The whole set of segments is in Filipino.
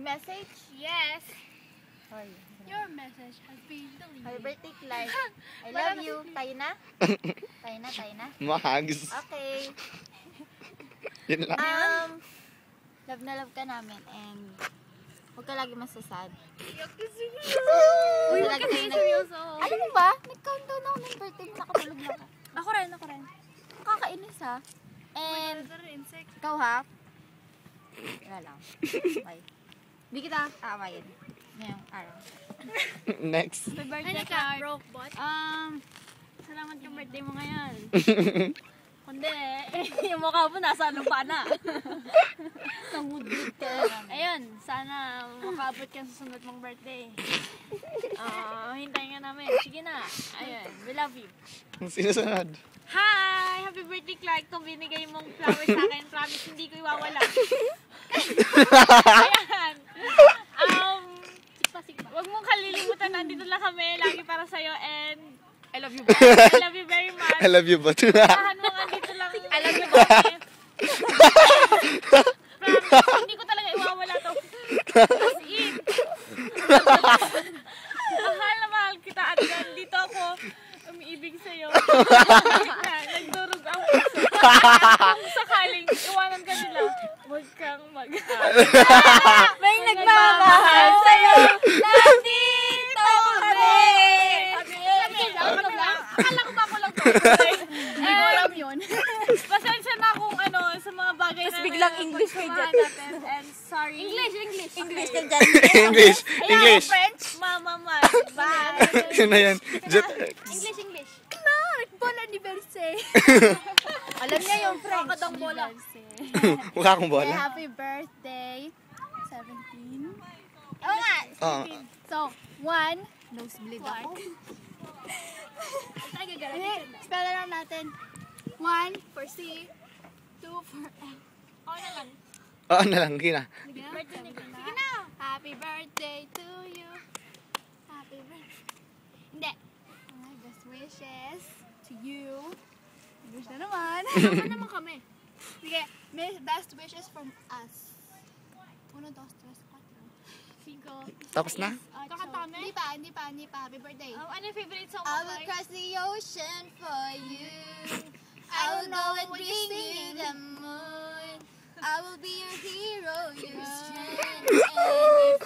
message? Yes. Hoy. Your message has been deleted. Happy birthday, Clark. I love you. Tayo na? Tayo na? Mahagis. Okay. Yun lang. Love na love ka namin and huwag ka lagi masasad. Uy, Lagi tayo seryoso. Alam mo ba? Nag-countdown ako ng birthday mo. Nakatulog na ako. Ako rin. Kakainis ha. And Insect. ikaw ha? Wala lang. Okay. Hindi kita aawayin. Ngayong araw. Next. Happy birthday, Clark. Broke bot. Salamat yung birthday mo ngayon. Kundi, yung mukha mo nasa lupa na. Nangudlid ka. Ayun, sana makaabot ka sa sunod mong birthday. Hintayin nga namin. Sige na. Ayun, we love you. Sinusunod. Hi! Happy birthday, Clark. Itong binigay mong flowers sa akin. Promise, hindi ko iwawala. Ayan. Huwag mong kalilimutan. Nandito lang kami. Lagi para sa'yo. And I love you, bro. I love you very much. I love you, but... Tahan mo nga dito lang. I love you, bro. Promise, hindi ko talaga iwawala to. As in. Mahal kita. At dito ako umiibig sa'yo. Nagdurog ang puso. Kung sakaling iwanan ka nila, huwag kang May nagmamahal sa'yo. Nandito kami. Akala ko ba ako lang to? Hindi ko alam yun. Pasensya na kung sa mga bagay na biglang English kayo dyan. natin. And sorry. English. English ka dyan. English. French. Mama. Bye. Yun na yan. English. Bon anniversaire. Alam niya yung French. Kakadang bola. Mukha akong bola. Happy birthday. 17. Oo nga. So, 1. Nosebleed ako. Ay, gagala. Spell lang natin. 1 for C. 2 for F. Oo na lang. Oo na lang, Gina. Birthday ni Gina. Sige na. Happy birthday to you. Happy birthday. Hindi. My best wishes to you. Wish na naman. Ano naman kami? Sige. Best wishes from us. 1, 2, 3, 4. 5. Tapos na? Kakanta kami? Hindi pa. Happy birthday. Ano yung favorite song I mo? will cross the ocean for you. I will go and bring you the moon. I will be your hero, your strength,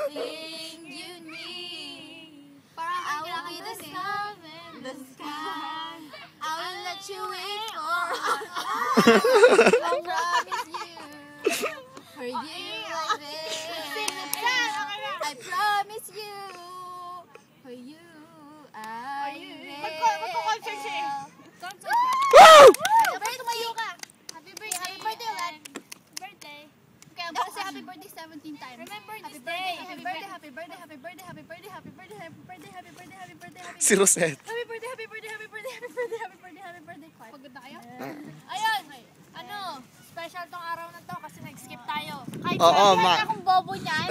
anything you need. I will be the sun in the sky. I will let you wait for I promise you. For you I live. I promise you. For you I live. Magko-concert siya eh. Happy tumayo ka. Happy birthday. Happy birthday, Lan. Birthday. Okay, I'm gonna say happy birthday 17 times. Remember Happy this birthday, day. happy birthday, happy birthday, happy birthday, happy birthday, happy birthday, happy birthday, happy birthday, happy birthday, happy Si Rosette. happy birthday, happy birthday, happy birthday, happy birthday, happy birthday, happy birthday. Pagod na kayo? Ayun. Special tong araw na to kasi nag-skip tayo. Kahit Oo, sabi ma. akong bobo niyan.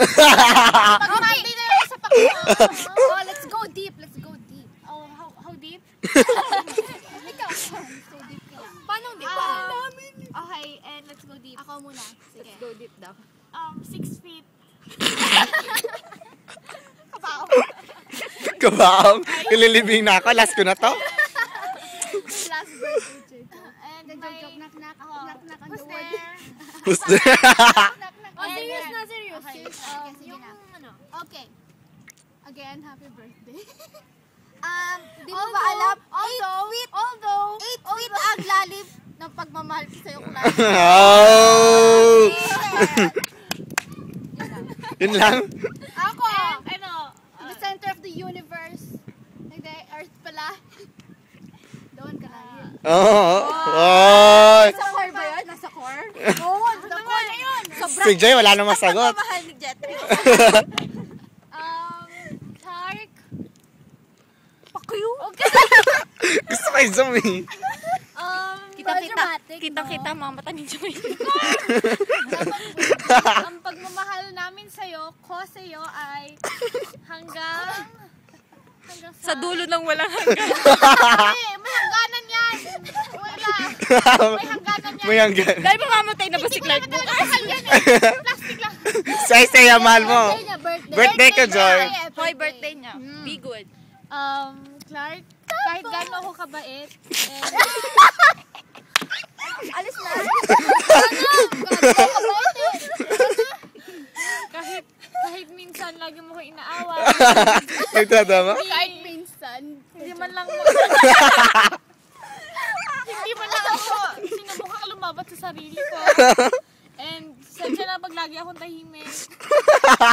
Pag hindi na lang sa pagkakas. Oh, let's go deep, let's go deep. Oh, how deep? Ikaw, so deep ka lang. Paano deep? Okay, and let's go deep. Ako muna. Sige. Let's go deep daw. 6 feet. Kabaong. Ililibing na ako. Last ko na to. Last birthday. And Then my... joke, knock, knock, knock, knock on Who's the wood. there? Who's there? Knock, knock. Oh, serious na, serious. Okay, sige Yung na. ano? Okay. Again, happy birthday. Di mo ba alam? 8 feet ang lalim ng pagmamahal ko sa'yo, Clark. Oh! Yun lang? Ako! And ano? The center of the universe. Hindi, Earth pala. Doon ka lang. Oo. Oh. Nasa core ba yun? Nasa core? Oo, the core na yun. Si Joy, wala nang masagot. Pagmamahal ni Jetri. Clark. Pakuyo? Okay. Gusto ko yung zoom eh. Kita-kita mga mata ni Joy. Ang pagmamahal namin sa'yo, ko sa'yo ay hanggang Sa dulo ng walang hanggan. may hangganan yan! Wala! May hangganan yan! May hanggan. Dahil mamamatay na ba si Clark bukas? Plastic lang! Si Isaiah, mahal mo. Birthday. Birthday ko, Joy. Hoy, birthday niya. Be good. Clark, kahit gaano ako kabait, and Alis na. kahit minsan lagi mo ko inaawa, Nagtadama? Kahit minsan. hindi man lang ako sinubukang lumabat sa sarili ko. And sadya na pag lagi akong tahimik.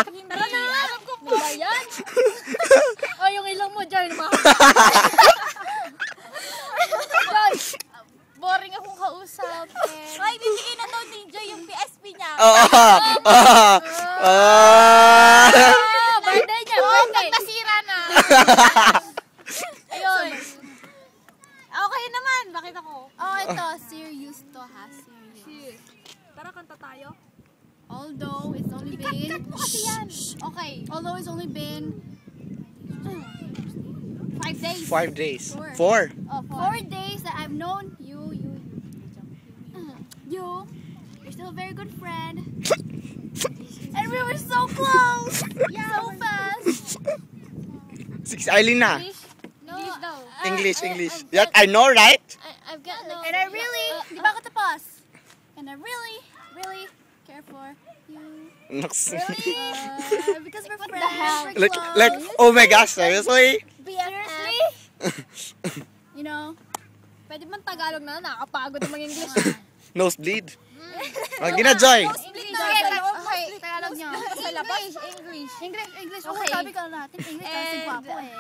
Hindi, alam ko po. Yan. O, yung ilong mo, Joy. Boring akong kausap. And Ay, bibigyan na daw ni Joy yung PSP niya. Oo. Birthday niya, oh, birthday. pag nasira na. Ayun. Okay naman. Bakit ako? Oh, ito. Serious to ha. Serious. Tara, kanta tayo. Although it's only been... Okay. Although it's only been 5 days. 5 days. 4. Oh, 4 days that I've known you. You're still a very good friend. And we were so close. So fast. 6 Eileen na. No, English daw. English. Yeah, I know, right? I've got no... And I really, di ba ako tapos? And I really care for you. Naks. Because we're friends. We're Like, close. oh my gosh, seriously? Seriously? You know, pwede man Tagalog na, nakakapagod ng English. Nosebleed. Gina, Joy. English okay. Tagalog niyo. Sa labas, English. English. Okay. Okay. Sabi ka natin, English kasi And, gwapo eh.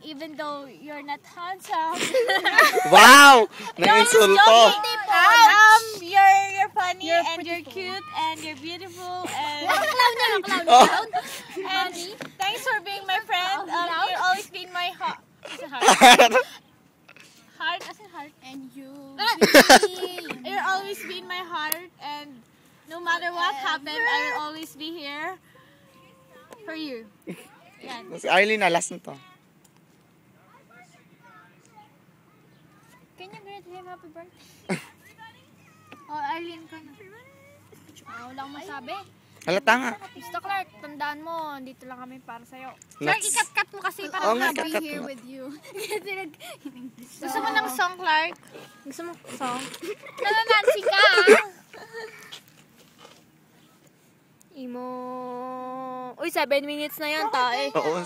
Even though you're not handsome, Wow! Nang-insulto. you're funny and you're cute and you're beautiful and Oh. and thanks for being my friend. You'll always be in my heart. Heart as in heart. And you. You'll always be in my heart, and no matter what happened, I will always be here for you. Yan. Si Eileen na, last na to. Can you greet him happy birthday? Oh, Arlene ka na. Wala akong masabi. Halata nga. Basta Clark, tandaan mo, dito lang kami para sa'yo. Nuts. Clark, ikat-cut mo kasi para Oo nga, I'll be cut here mo. with you. Gusto mo ng song, Clark? Gusto mo song? Nananansi ka! Imo... Uy, 7 minutes na yan, tae. Oo,